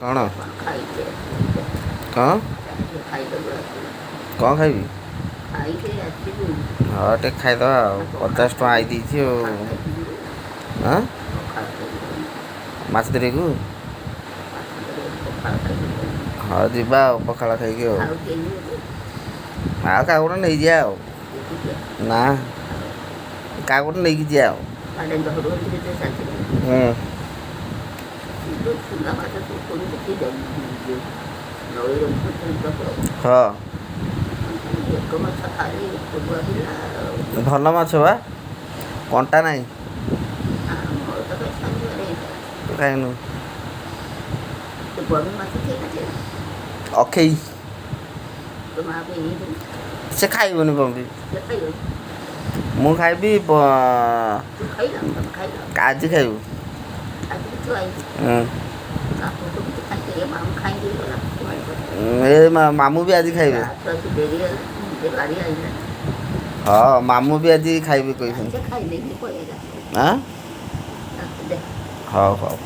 କ'ଣ କ'ଣ ଖାଇଛି କ'ଣ ଖାଇଦେବୁ ଆସିବୁ କ'ଣ ଖାଇବି? ଖାଇକି ଆସିବୁ ହଁ ଟିକେ ଖାଇଦେବା ଆଉ 50 ଟଙ୍କା ଆଇ ଦେଇଛି ଆଉ। ପଖାଳ ଖାଇକି ଯିବୁ ହଁ ପଖାଳ ଖାଇକି ଯିବୁ ମାଛ ଧରିବାକୁ ପଖାଳ ଖାଇକି ଯିବୁ ହଁ ଯିବା ଆଉ ପଖାଳ ଖାଇକି ଆଉ। ଆଉ କେହି ଯିବୁ ଆଉ କାହାକୁ ଗୋଟେ ନେଇଯିବା ଆଉ। ଏକୁଟିଆ ନା କାହାକୁ ଗୋଟେ ନେଇକି ଯିବା ଆଉ। ଆଡ଼େ ଘରୁ ଯେତେ ଶାନ୍ତି ଚୁନା ମାଛ ସବୁ ପୁଣି ଦେଖି ନଈର ହଁ ଏକ ମାଛ ଖାଇ ପୂର୍ବ ହେଲା ଭଲ ମାଛ ବା କଣ୍ଟା ନାହିଁ। ମୋର ତ ସାଙ୍ଗରେ ତୁ ଖାଇନୁ ସେ ବଡ଼ ମାଛ ଠିକ୍ ଅଛି ଅଖେଇ ତୋ ମା ପାଇଁ ନେଇଥିଲି ସେ ଖାଇବନି ବମ୍ବି। ସେ ଖାଇବ ମୁଁ ଖାଇବି ତୁ ଖାଇଲ ତମେ ଖାଇଲ ଆଜି ଖାଇବୁ। ଆଜି କିଛି ଆଇଛି ଆପଣ ତ କିଛି ଖାଇପାରିବେ ମାମୁଁ ଖାଇକି ଗଲା ଏ ମାମୁଁ ବି ଆଜି ଖାଇବେ। ଡେରି ହେଲା ନିଜେ ଗାଡ଼ି ଆଇଲା ହଁ ମାମୁଁ ବି ଆଜି ଖାଇବେ କହିଛନ୍ତି। ସେ ଖାଇଦେଇକି ପଳେଇଲା ଆଁ ଦେ ହଉ ହଉ।